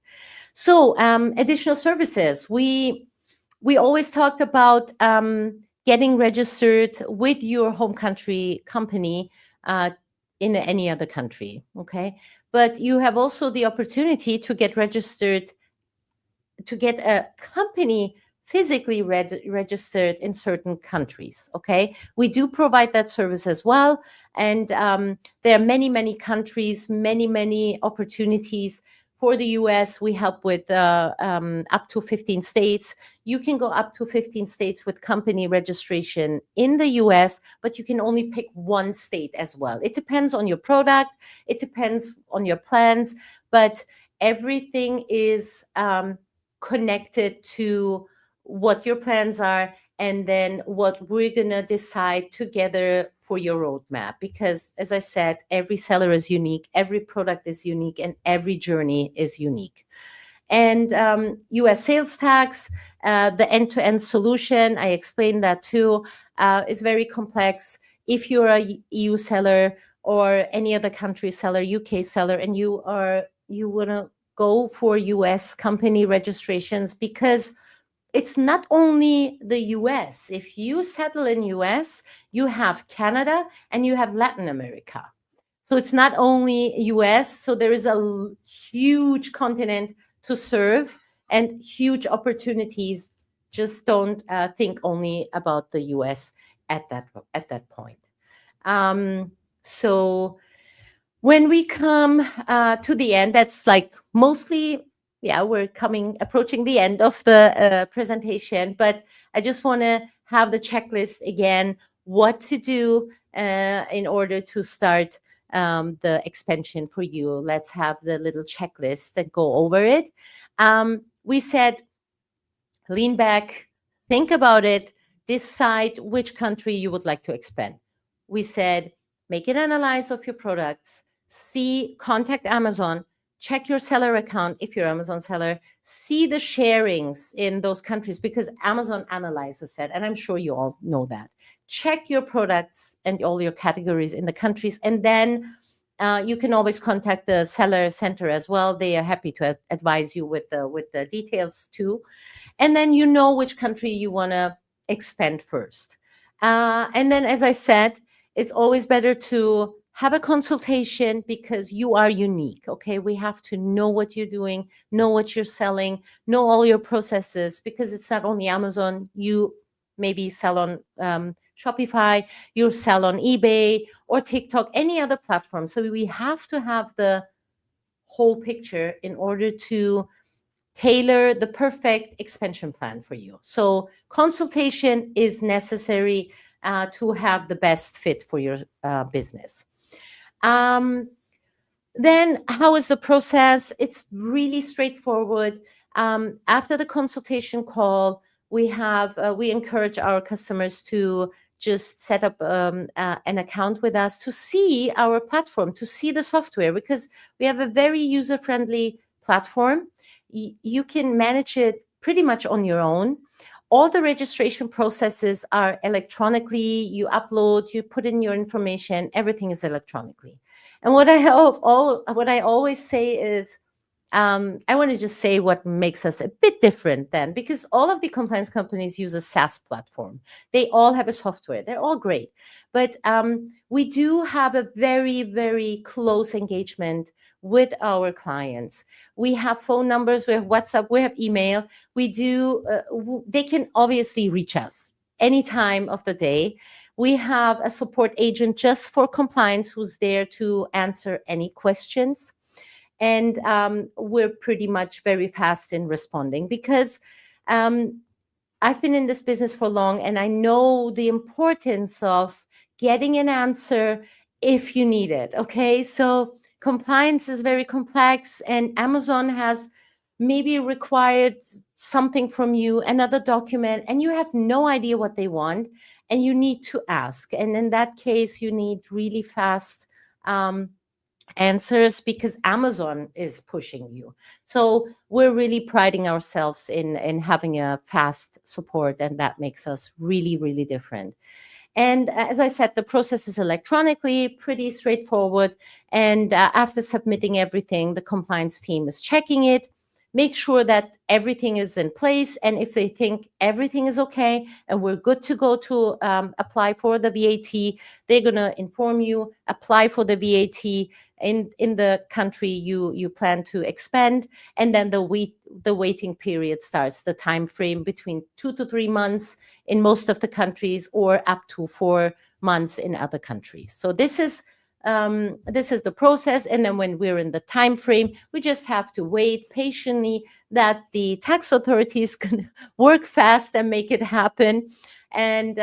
So additional services. We always talked about getting registered with your home country company in any other country, okay? but you have also the opportunity to get registered, to get a company physically registered in certain countries. Okay, we do provide that service as well, and there are many countries, many opportunities. For the US, we help with up to 15 states. You can go up to 15 states with company registration in the US, but you can only pick one state as well. It depends on your product, it depends on your plans, but everything is connected to what your plans are, and then what we're going to decide together for your roadmap. Because as I said, every seller is unique, every product is unique, and every journey is unique. And US sales tax, the end-to-end solution, I explained that too, is very complex. If you're a EU seller or any other country seller, UK seller, and you want to go for US company registrations, because it's not only the US. If you settle in US, you have Canada and you have Latin America. So it's not only US. So there is a huge continent to serve and huge opportunities. Just don't think only about the US at that point. So when we come to the end, that's like mostly, we're approaching the end of the presentation, but I just want to have the checklist again, what to do in order to start the expansion for you. Let's have the little checklist and go over it. We said, lean back, think about it, decide which country you would like to expand. We said, make an analysis of your products, contact Amazon, check your seller account if you're Amazon seller, see the sharings in those countries, because Amazon analyzes that, and I'm sure you all know that. Check your products and all your categories in the countries, and then you can always contact the seller center as well. They are happy to advise you with the details too. And then you know which country you want to expand first. And then, as I said, it's always better to have a consultation, because you are unique. Okay, we have to know what you're doing, know what you're selling, know all your processes, because it's not only Amazon. You maybe sell on Shopify, you sell on eBay or TikTok, any other platform. So we have to have the whole picture in order to tailor the perfect expansion plan for you. So consultation is necessary to have the best fit for your business. Then how is the process? It's really straightforward. After the consultation call, we encourage our customers to just set up an account with us to see our platform, to see the software, because we have a very user-friendly platform. You can manage it pretty much on your own. All the registration processes are electronically. You upload, you put in your information, everything is electronically. And what I always say is, I want to just say what makes us a bit different then, because all of the compliance companies use a SaaS platform. They all have a software. They're all great. But we do have a very, very close engagement with our clients. We have phone numbers, we have WhatsApp, we have email. They can obviously reach us any time of the day. We have a support agent just for compliance who's there to answer any questions. And we're pretty much very fast in responding, because I've been in this business for long, and I know the importance of getting an answer if you need it. Okay, so compliance is very complex, and Amazon has maybe required something from you, another document, and you have no idea what they want, and you need to ask. And in that case, you need really fast answers, because Amazon is pushing you. So we're really priding ourselves in having a fast support, and that makes us really, really different. And as I said, the process is electronically pretty straightforward. And after submitting everything, the compliance team is checking it. make sure that everything is in place. And if they think everything is okay and we're good to go to apply for the VAT, they're going to inform you, apply for the VAT in the country you plan to expand. And then the waiting period starts, the time frame between 2 to 3 months in most of the countries, or up to 4 months in other countries. So this is the process. And then when we're in the time frame, we just have to wait patiently that the tax authorities can work fast and make it happen. And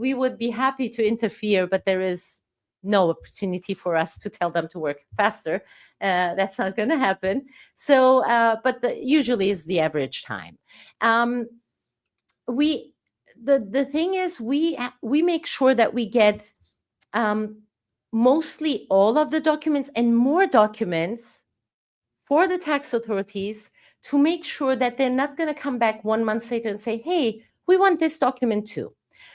we would be happy to interfere, but there is no opportunity for us to tell them to work faster. That's not going to happen. So, but usually is the average time. The thing is, we make sure that we get mostly all of the documents and more documents for the tax authorities, to make sure that they're not going to come back 1 month later and say, hey, we want this document too.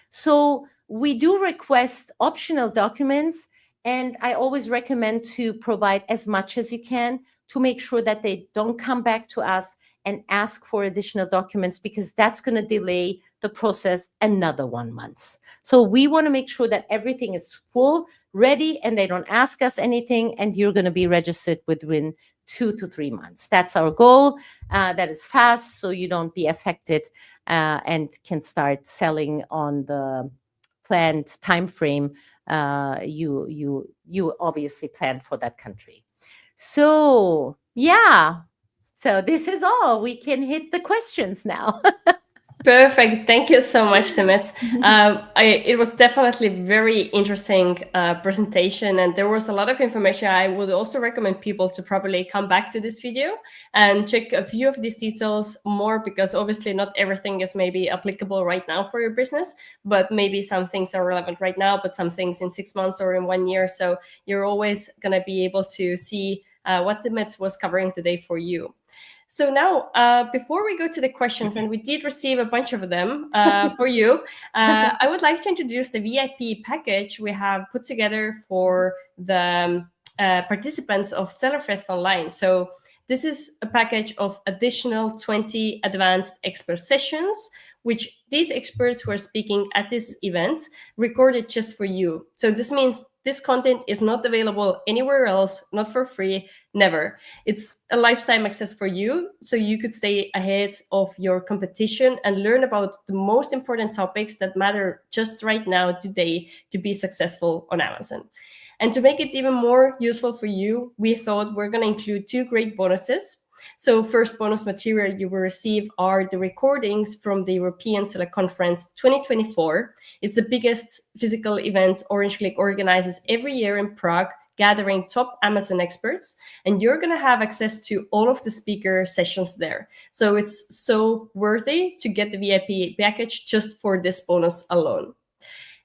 So we do request optional documents, and I always recommend to provide as much as you can to make sure that they don't come back to us and ask for additional documents, because that's going to delay the process another 1 month. So we want to make sure that everything is full, ready, and they don't ask us anything, and you're going to be registered within 2 to 3 months. That's our goal. That is fast, so you don't be affected and can start selling on the planned time frame you obviously planned for that country. So yeah, so this is all. We can hit the questions now. Perfect. Thank you so much, Demet. It was definitely very interesting presentation, and there was a lot of information. I would also recommend people to probably come back to this video and check a few of these details more, because obviously not everything is maybe applicable right now for your business, but maybe some things are relevant right now, but some things in 6 months or in 1 year. So you're always going to be able to see what Demet was covering today for you. So now, before we go to the questions, and we did receive a bunch of them for you, I would like to introduce the VIP package we have put together for the participants of Sellerfest Online. So this is a package of additional 20 advanced expert sessions, which these experts who are speaking at this event recorded just for you. So this means this content is not available anywhere else, not for free, never. It's a lifetime access for you, so you could stay ahead of your competition and learn about the most important topics that matter just right now, today, to be successful on Amazon. And to make it even more useful for you, we thought we're going to include 2 great bonuses. So first bonus material you will receive are the recordings from the European Seller Conference 2024. It's the biggest physical event Orange Klik organizes every year in Prague, gathering top Amazon experts. And you're going to have access to all of the speaker sessions there. So it's so worthy to get the VIP package just for this bonus alone.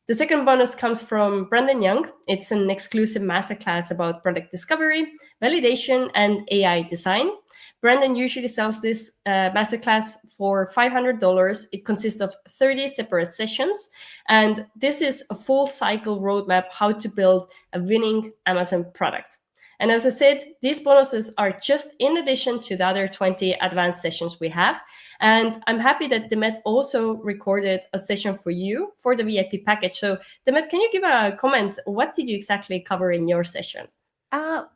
The second bonus comes from Brandon Young. It's an exclusive masterclass about product discovery, validation, and AI design. Brandon usually sells this masterclass for $500. It consists of 30 separate sessions. And this is a full cycle roadmap how to build a winning Amazon product. And as I said, these bonuses are just in addition to the other 20 advanced sessions we have. And I'm happy that Demet also recorded a session for you for the VIP package. So Demet, can you give a comment? What did you exactly cover in your session?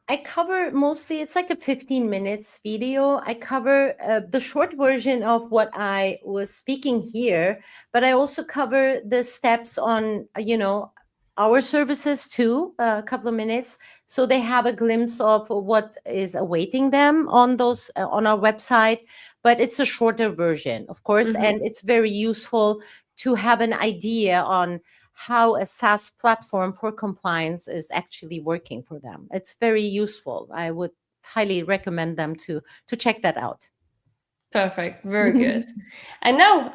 I cover mostly, it's like a 15 minutes video. I cover the short version of what I was speaking here, but I also cover the steps on, our services too, a couple of minutes. So they have a glimpse of what is awaiting them on those, on our website, but it's a shorter version, of course. Mm-hmm. And it's very useful to have an idea on how a SaaS platform for compliance is actually working for them. It's very useful. I would highly recommend them to check that out. Perfect. Very good. And now,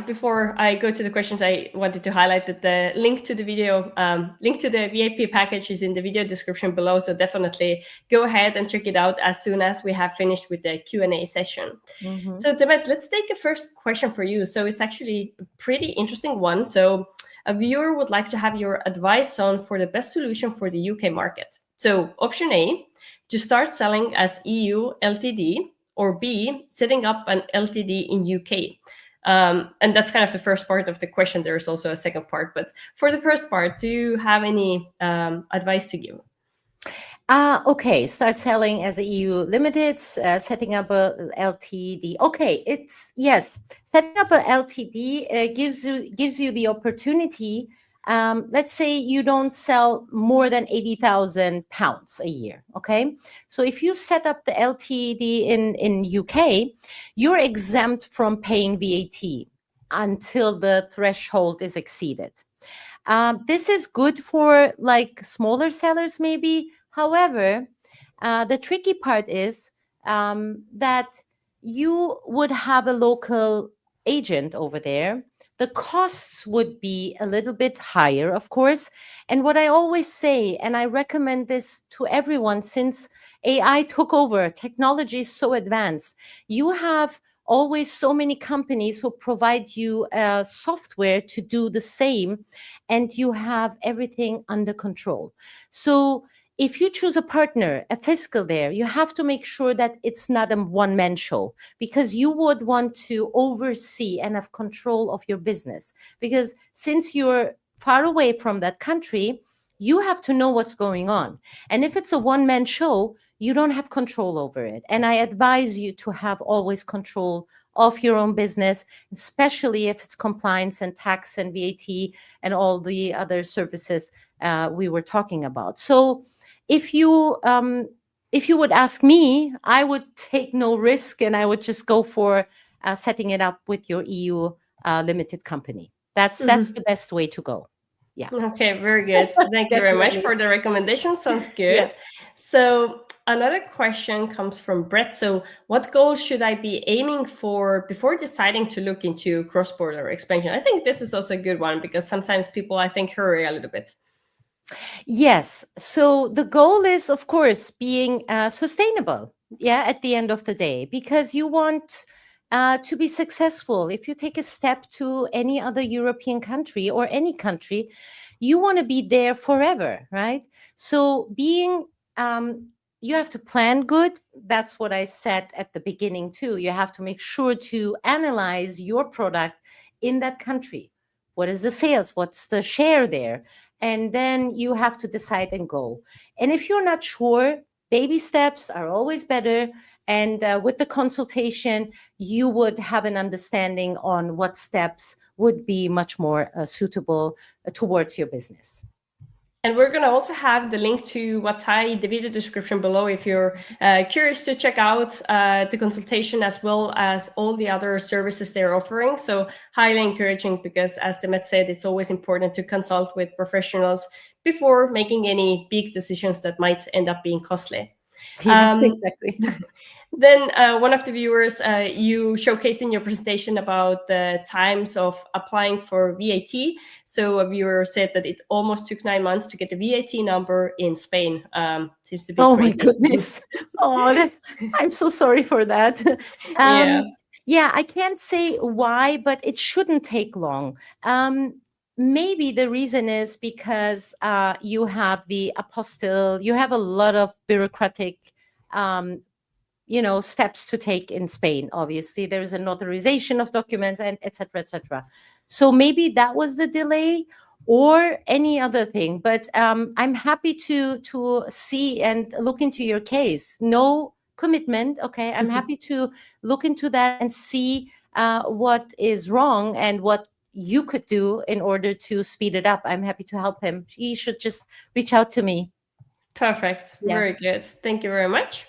before I go to the questions, I wanted to highlight that the link to the video, link to the VIP package is in the video description below. So definitely go ahead and check it out as soon as we have finished with the Q&A session. Mm-hmm. So Demet, let's take a first question for you. So it's actually a pretty interesting one. So a viewer would like to have your advice on for the best solution for the UK market. So option A, to start selling as EU LTD, or B, setting up an LTD in UK? And that's kind of the first part of the question. There's also a second part, but for the first part, do you have any advice to give? Okay, start selling as a EU limited, setting up a LTD. Okay, yes, setting up a LTD gives you the opportunity. Let's say you don't sell more than £80,000 a year. Okay, so if you set up the LTD in UK, you're exempt from paying VAT until the threshold is exceeded. This is good for like smaller sellers, maybe. However, the tricky part is that you would have a local agent over there. The costs would be a little bit higher, of course. And what I always say, and I recommend this to everyone since AI took over, technology is so advanced, you have always so many companies who provide you software to do the same, and you have everything under control. So if you choose a partner, a fiscal there, you have to make sure that it's not a one-man show, because you would want to oversee and have control of your business. Because since you're far away from that country, you have to know what's going on. And if it's a one-man show, you don't have control over it. And I advise you to have always control of your own business, especially if it's compliance and tax and VAT and all the other services we were talking about. So if you would ask me, I would take no risk and I would just go for setting it up with your EU limited company. That's the best way to go. Yeah. Okay, very good. Thank you very much for the recommendation. Sounds good. Yeah. So another question comes from Brett. So what goals should I be aiming for before deciding to look into cross-border expansion? I think this is also a good one, because sometimes people, I think, hurry a little bit. Yes. So the goal is, of course, being sustainable. Yeah, at the end of the day, because you want to be successful. If you take a step to any other European country or any country, you want to be there forever, right? So being, you have to plan good. That's what I said at the beginning too. You have to make sure to analyze your product in that country. What is the sales? What's the share there? And then you have to decide and go. And if you're not sure, baby steps are always better. And with the consultation, you would have an understanding on what steps would be much more suitable towards your business. And we're going to also have the link to VATAi, the video description below, if you're curious to check out the consultation as well as all the other services they're offering. So highly encouraging, because as Demet said, it's always important to consult with professionals before making any big decisions that might end up being costly. Yeah, exactly. Then one of the viewers, you showcased in your presentation about the times of applying for VAT. So a viewer said that it almost took 9 months to get the VAT number in Spain. Seems to be crazy. My goodness. I'm so sorry for that. Yeah, I can't say why, but it shouldn't take long. Maybe the reason is because you have the apostille, you have a lot of bureaucratic steps to take in Spain. Obviously, there is an authorization of documents and et cetera, et cetera. So maybe that was the delay or any other thing. But I'm happy to see and look into your case. No commitment. Okay, I'm happy to look into that and see what is wrong and what you could do in order to speed it up. I'm happy to help him. He should just reach out to me. Perfect. Yeah. Very good. Thank you very much.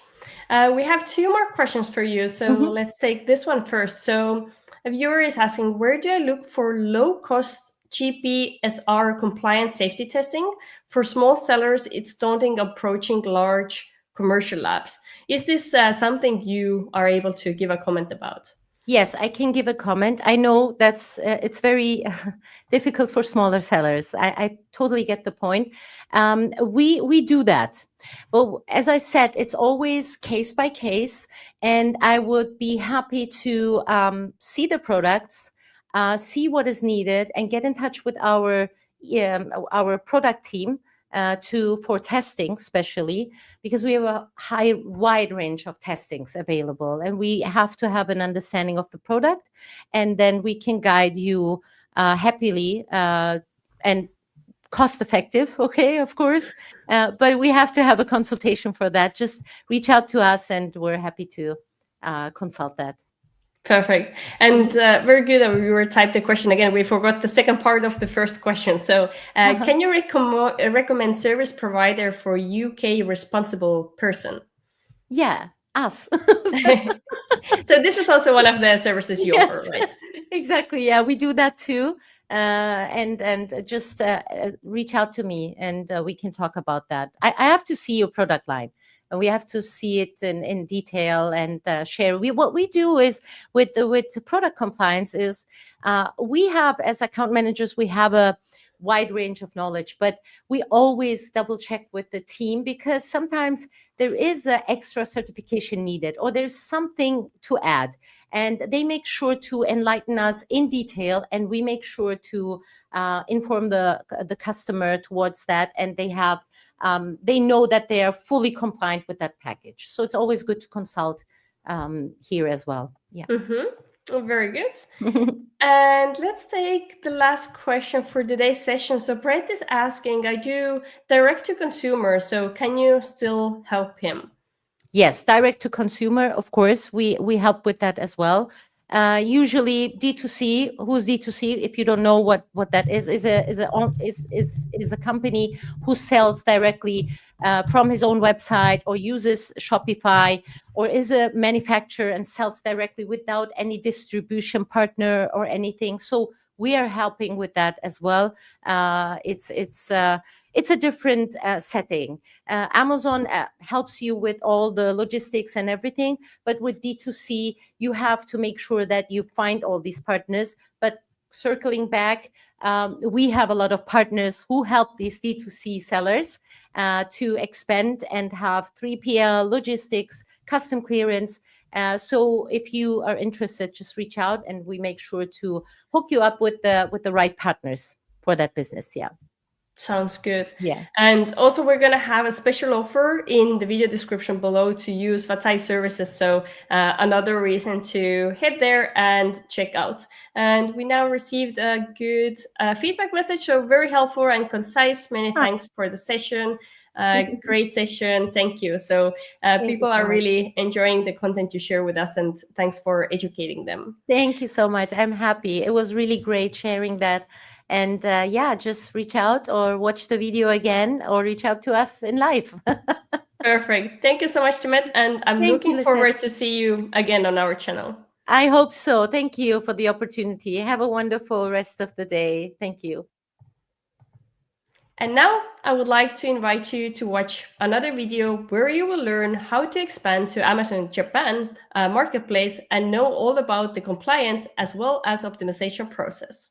We have 2 more questions for you. So let's take this one first. So a viewer is asking, where do I look for low-cost GPSR compliance safety testing? For small sellers, it's daunting approaching large commercial labs. Is this something you are able to give a comment about? Yes, I can give a comment. I know that's it's very difficult for smaller sellers. I totally get the point. We do that, but as I said, it's always case by case, and I would be happy to see the products, see what is needed, and get in touch with our product team for testing, especially because we have a wide range of testings available, and we have to have an understanding of the product, and then we can guide you happily and cost effective, okay, of course, but we have to have a consultation for that. Just reach out to us and we're happy to consult that. Perfect. And very good that we were typed the question again. We forgot the second part of the first question. So can you recommend service provider for UK responsible person? Yeah, us. So this is also one of the services you offer, right? Exactly. Yeah, we do that too. And just reach out to me and we can talk about that. I have to see your product line. And we have to see it in detail and share. What we do is with product compliance is we have, as account managers, we have a wide range of knowledge, but we always double check with the team because sometimes there is an extra certification needed or there's something to add, and they make sure to enlighten us in detail, and we make sure to inform the customer towards that, and they know that they are fully compliant with that package. So it's always good to consult here as well. Yeah. Oh, very good. And let's take the last question for today's session. So Brett is asking, I do direct to consumer, so can you still help him? Yes, direct to consumer, of course, we help with that as well. Usually D2C. Who's D2C? If you don't know what that is a company who sells directly from his own website or uses Shopify, or is a manufacturer and sells directly without any distribution partner or anything. So we are helping with that as well. It's a different setting. Amazon helps you with all the logistics and everything, but with D2C, you have to make sure that you find all these partners. But circling back, we have a lot of partners who help these D2C sellers to expand and have 3PL, logistics, custom clearance. So if you are interested, just reach out and we make sure to hook you up with the right partners for that business. Yeah. Sounds good. Yeah. And also we're going to have a special offer in the video description below to use VATAi services. So another reason to head there and check out. And we now received a good feedback message. So very helpful and concise. Many thanks for the session. Great session. Thank you. So people are really enjoying the content you share with us, and thanks for educating them. Thank you so much. I'm happy. It was really great sharing that. And yeah, just reach out or watch the video again or reach out to us in live. Perfect. Thank you so much, Timet. And I'm looking forward to see you again on our channel. I hope so. Thank you for the opportunity. Have a wonderful rest of the day. Thank you. And now I would like to invite you to watch another video where you will learn how to expand to Amazon Japan marketplace and know all about the compliance as well as optimization process.